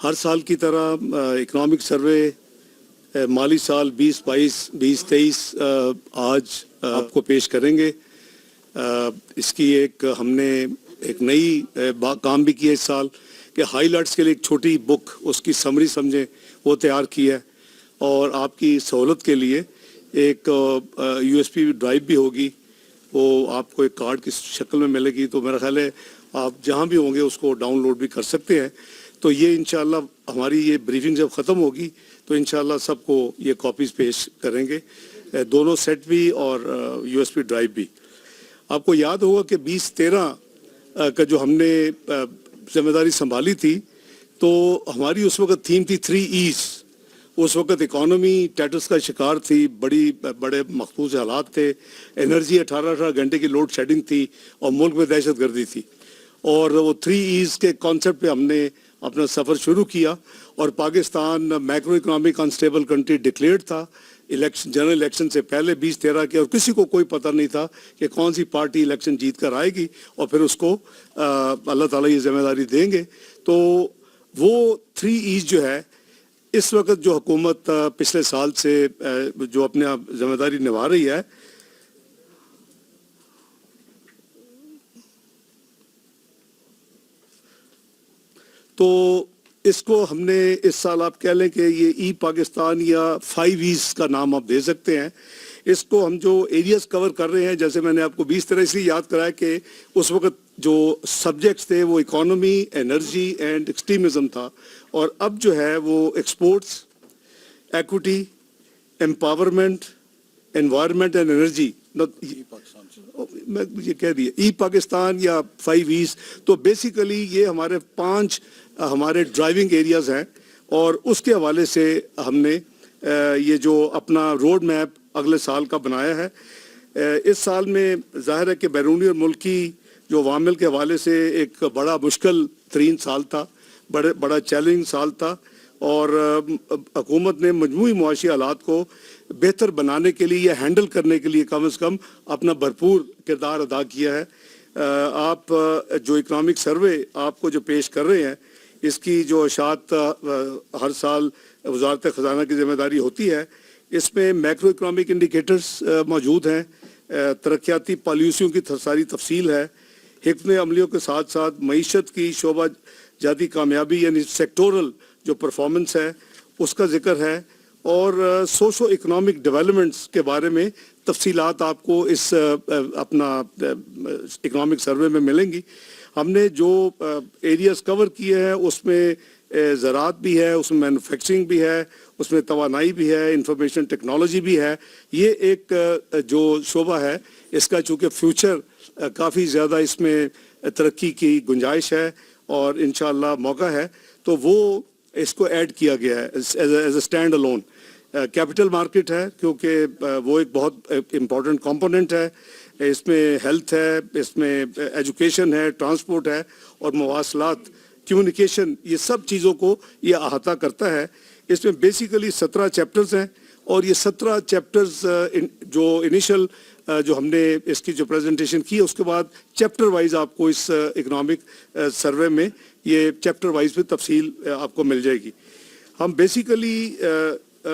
ہر سال کی طرح اکنامک سروے مالی سال 2022-2023 آج آپ کو پیش کریں گے. اس کی ہم نے ایک نئی کام بھی کیا اس سال کہ ہائی لائٹس کے لیے ایک چھوٹی بک اس کی سمری سمجھیں وہ تیار کی ہے، اور آپ کی سہولت کے لیے ایک USB ڈرائیو بھی ہوگی، وہ آپ کو ایک کارڈ کی شکل میں ملے گی. تو میرا خیال ہے آپ جہاں بھی ہوں گے اس کو ڈاؤن لوڈ بھی کر سکتے ہیں. تو یہ انشاءاللہ ہماری یہ بریفنگ جب ختم ہوگی تو انشاءاللہ سب کو یہ کاپیز پیش کریں گے، دونوں سیٹ بھی اور USB ڈرائیو بھی. آپ کو یاد ہوگا کہ 2013 کا جو ہم نے ذمہ داری سنبھالی تھی تو ہماری اس وقت تھیم تھی 3 E's. اس وقت اکانومی ٹیٹس کا شکار تھی، بڑے مخصوص حالات تھے، انرجی 18 گھنٹے کی لوڈ شیڈنگ تھی اور ملک میں دہشت گردی تھی. اور وہ 3 E's کے کانسیپٹ پہ ہم نے اپنا سفر شروع کیا، اور Pakistan macro economic unstable country declared تھا جنرل الیکشن سے پہلے 2013 کے، اور کسی کو کوئی پتہ نہیں تھا کہ کون سی پارٹی الیکشن جیت کر آئے گی اور پھر اس کو اللہ تعالیٰ یہ ذمہ داری دیں گے. تو وہ 3 E's جو ہے اس وقت جو حکومت پچھلے سال سے جو اپنے ذمہ داری نبھا رہی ہے، تو اس کو ہم نے اس سال آپ کہہ لیں کہ یہ ای پاکستان یا 5 E's کا نام آپ دے سکتے ہیں. اس کو ہم جو ایریاز کور کر رہے ہیں، جیسے میں نے آپ کو 2013 اس لیے یاد کرایا کہ اس وقت جو سبجیکٹس تھے وہ اکانومی، انرجی اینڈ ایکسٹریمزم تھا، اور اب جو ہے وہ exports, equity, empowerment, environment and energy, میں یہ کہہ دیا ای پاکستان یا 5 E's. تو بیسیکلی یہ ہمارے 5 ہمارے ڈرائیونگ ایریاز ہیں، اور اس کے حوالے سے ہم نے یہ جو اپنا روڈ میپ اگلے سال کا بنایا ہے. اس سال میں ظاہر ہے کہ بیرونی اور ملکی جو عوامل کے حوالے سے ایک بڑا مشکل ترین سال تھا، بڑا چیلنج سال تھا، اور حکومت نے مجموعی معاشی حالات کو بہتر بنانے کے لیے یا ہینڈل کرنے کے لیے کم از کم اپنا بھرپور کردار ادا کیا ہے. آپ جو اکنامک سروے آپ کو جو پیش کر رہے ہیں، اس کی جو اشاعت ہر سال وزارت خزانہ کی ذمہ داری ہوتی ہے، اس میں میکرو اکنامک انڈیکیٹرز موجود ہیں، ترقیاتی پالیسیوں کی ساری تفصیل ہے، حکمت عملیوں کے ساتھ ساتھ معیشت کی شعبہ جاتی کامیابی یعنی سیکٹورل جو پرفارمنس ہے اس کا ذکر ہے، اور سوشو اکنامک ڈیولپمنٹس کے بارے میں تفصیلات آپ کو اس اپنا اکنامک سروے میں ملیں گی. ہم نے جو ایریاز کور کیے ہیں اس میں زراعت بھی ہے، اس میں مینوفیکچرنگ بھی ہے، اس میں توانائی بھی ہے، انفارمیشن ٹیکنالوجی بھی ہے. یہ ایک جو شعبہ ہے اس کا چونکہ فیوچر کافی زیادہ اس میں ترقی کی گنجائش ہے اور انشاءاللہ موقع ہے، تو وہ اس کو ایڈ کیا گیا ہے as a stand alone. Capital market ہے کیونکہ وہ ایک بہت امپورٹنٹ کمپوننٹ ہے. اس میں ہیلتھ ہے، اس میں ایجوکیشن ہے، ٹرانسپورٹ ہے، اور مواصلات، کمیونیکیشن، یہ سب چیزوں کو یہ احاطہ کرتا ہے. اس میں بیسیکلی 17 چیپٹرز ہیں، اور یہ 17 چیپٹرز جو انیشل جو ہم نے اس کی جو پریزنٹیشن کی، اس کے بعد چیپٹر وائز آپ کو اس اکنامک سروے میں یہ چیپٹر وائز پہ تفصیل آپ کو مل جائے گی. ہم بیسیکلی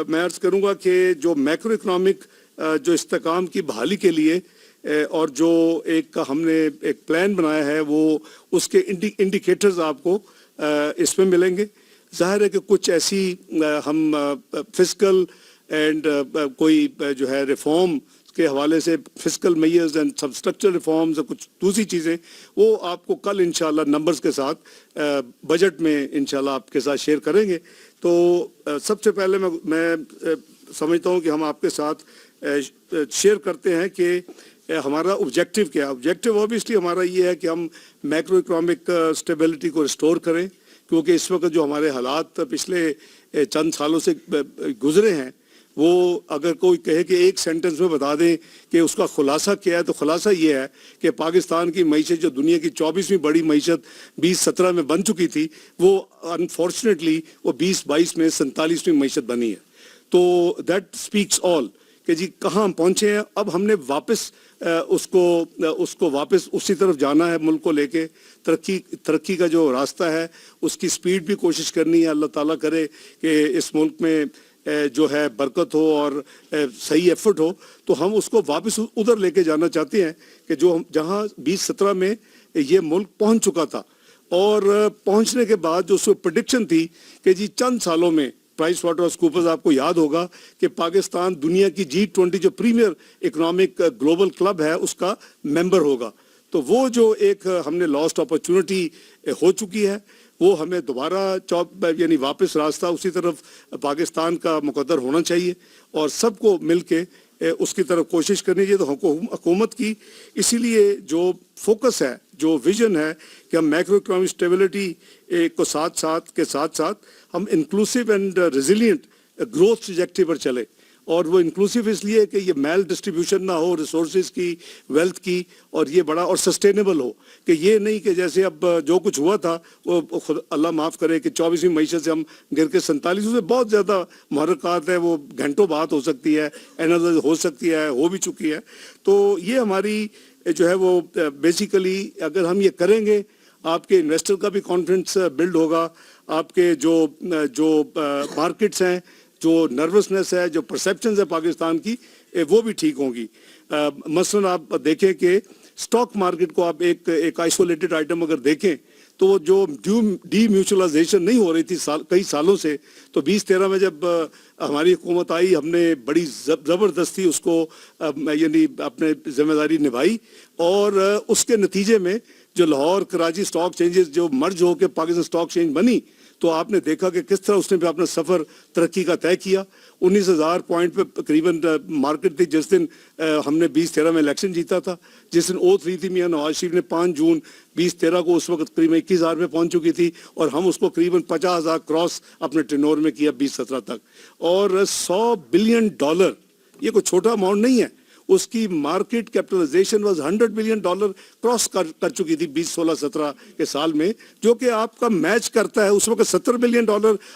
میں عرض کروں گا کہ جو میکرو اکنامک جو استحکام کی بحالی کے لیے اور جو ایک ہم نے ایک پلان بنایا ہے، وہ اس کے انڈیکیٹرز آپ کو اس میں ملیں گے. ظاہر ہے کہ کچھ ایسی ہم فسکل اینڈ کوئی جو ہے ریفارم کے حوالے سے fiscal measures and sub structure reforms اور کچھ دوسری چیزیں وہ آپ کو کل انشاءاللہ نمبرز کے ساتھ بجٹ میں انشاءاللہ آپ کے ساتھ شیئر کریں گے. تو سب سے پہلے میں سمجھتا ہوں کہ ہم آپ کے ساتھ شیئر کرتے ہیں کہ ہمارا آبجیکٹیو کیا ہے. آبجیکٹیو اوبیسلی ہمارا یہ ہے کہ ہم میکرو اکنامک اسٹیبلٹی کو ریسٹور کریں، کیونکہ اس وقت جو ہمارے حالات پچھلے چند سالوں سے گزرے ہیں، وہ اگر کوئی کہے کہ ایک سینٹنس میں بتا دیں کہ اس کا خلاصہ کیا ہے، تو خلاصہ یہ ہے کہ پاکستان کی معیشت جو دنیا کی 24ویں بڑی معیشت 2017 میں بن چکی تھی، وہ انفارچونیٹلی وہ 2022 میں 47ویں معیشت بنی ہے. تو دیٹ اسپیکس آل کہ جی کہاں ہم پہنچے ہیں. اب ہم نے واپس اس کو واپس اسی طرف جانا ہے ملک کو لے کے. ترقی کا جو راستہ ہے اس کی سپیڈ بھی کوشش کرنی ہے. اللہ تعالیٰ کرے کہ اس ملک میں جو ہے برکت ہو اور صحیح ایفرٹ ہو, تو ہم اس کو واپس ادھر لے کے جانا چاہتے ہیں کہ جو جہاں 2017 میں یہ ملک پہنچ چکا تھا. اور پہنچنے کے بعد جو اس کو پریڈکشن تھی کہ جی چند سالوں میں پرائس واٹر کوپرز, آپ کو یاد ہوگا کہ پاکستان دنیا کی G20 جو پریمیئر اکنامک گلوبل کلب ہے اس کا ممبر ہوگا. تو وہ جو ایک ہم نے لاسٹ اپرچونٹی ہو چکی ہے, وہ ہمیں دوبارہ یعنی واپس راستہ اسی طرف پاکستان کا مقدر ہونا چاہیے اور سب کو مل کے اس کی طرف کوشش کرنی چاہیے. تو حکومت کی اسی لیے جو فوکس ہے, جو ویژن ہے کہ ہم میکرو اکنامک اسٹیبلٹی کو ساتھ ساتھ ہم inclusive and resilient growth trajectory پر چلے. اور وہ انکلوسیو اس لیے کہ یہ میل ڈسٹریبیوشن نہ ہو ریسورسز کی, ویلتھ کی, اور یہ بڑا اور سسٹینیبل ہو. کہ یہ نہیں کہ جیسے اب جو کچھ ہوا تھا وہ خود اللہ معاف کرے کہ 24ویں معیشت سے ہم گر کے 47 سے بہت زیادہ محرکات ہیں, وہ گھنٹوں بات ہو سکتی ہے, انالائز ہو سکتی ہے, ہو بھی چکی ہے. تو یہ ہماری جو ہے وہ بیسیکلی اگر ہم یہ کریں گے, آپ کے انویسٹر کا بھی کانفیڈنس بلڈ ہوگا, آپ کے جو مارکیٹس ہیں, جو نروسنس ہے, جو پرسیپشنز ہے پاکستان کی, وہ بھی ٹھیک ہوں گی. مثلا آپ دیکھیں کہ سٹاک مارکیٹ کو آپ ایک آئسولیٹڈ آئٹم اگر دیکھیں تو وہ جو ڈی میوچلائزیشن نہیں ہو رہی تھی کئی سالوں سے, تو 2013 میں جب ہماری حکومت آئی ہم نے بڑی زبردستی اس کو یعنی اپنے ذمہ داری نبھائی, اور اس کے نتیجے میں جو لاہور کراچی سٹاک چینجز جو مرج ہو کے پاکستان سٹاک چینج بنی, تو آپ نے دیکھا کہ کس طرح اس نے بھی اپنا سفر ترقی کا طے کیا. 19,000 پوائنٹ پہ تقریباً مارکیٹ تھی جس دن ہم نے 2013 میں الیکشن جیتا تھا, جس دن اوتھ لی تھی میاں نواز شریف نے 5 جون 2013 کو. اس وقت قریباً 21,000 پہ پہنچ چکی تھی, اور ہم اس کو قریباً 50,000 کراس اپنے ٹرنور میں کیا 2017 تک. اور $100 بلین, یہ کوئی چھوٹا اماؤنٹ نہیں ہے. اس کی market capitalization was $100 billion cross کر چکی تھی 2016-17 کے سال میں, جو کہ آپ کا میچ کرتا ہے. اس وقت $70 بلین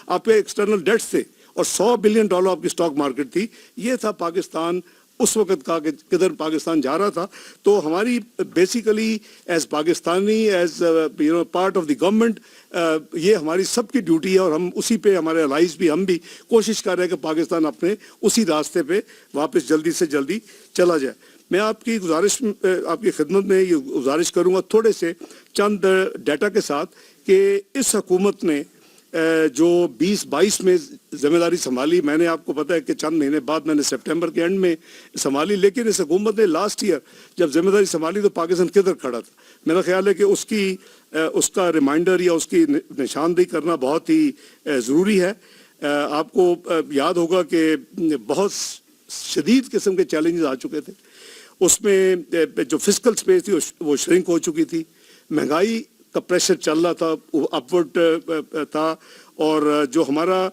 آپ کے ایکسٹرنل ڈیٹس تھے اور $100 بلین آپ کی سٹاک مارکیٹ تھی. یہ تھا پاکستان اس وقت کا کہ کدھر پاکستان جا رہا تھا. تو ہماری basically as Pakistani, as part of the government, یہ ہماری سب کی ڈیوٹی ہے, اور ہم اسی پہ ہمارے الائز بھی, ہم بھی کوشش کر رہے ہیں کہ پاکستان اپنے اسی راستے پہ واپس جلدی سے جلدی چلا جائے. میں آپ کی خدمت میں یہ گزارش کروں گا تھوڑے سے چند ڈیٹا کے ساتھ کہ اس حکومت نے جو 2022 میں ذمہ داری سنبھالی. میں نے آپ کو پتا ہے کہ چند مہینے بعد میں نے سپٹمبر کے اینڈ میں سنبھالی, لیکن اس حکومت نے لاسٹ ایئر جب ذمہ داری سنبھالی تو پاکستان کدھر کھڑا تھا. میرا خیال ہے کہ اس کا ریمائنڈر یا اس کی نشاندہی کرنا بہت ہی ضروری ہے. آپ کو یاد ہوگا کہ بہت شدید قسم کے چیلنجز آ چکے تھے. اس میں جو فسکل سپیس تھی وہ شرنک ہو چکی تھی, مہنگائی کا پریشر چل رہا تھا, وہ اپورڈ تھا, اور جو ہمارا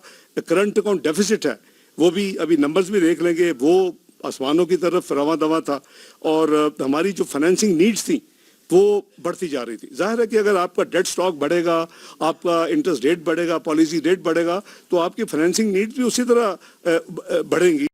کرنٹ اکاؤنٹ ڈیفیسٹ ہے وہ بھی ابھی نمبرز بھی دیکھ لیں گے, وہ آسمانوں کی طرف رواں دواں تھا, اور ہماری جو فائنینسنگ نیڈز تھیں وہ بڑھتی جا رہی تھی. ظاہر ہے کہ اگر آپ کا ڈیٹ سٹاک بڑھے گا, آپ کا انٹرسٹ ریٹ بڑھے گا, پالیسی ریٹ بڑھے گا, تو آپ کی فائنینسنگ نیڈز بھی اسی طرح بڑھیں گی.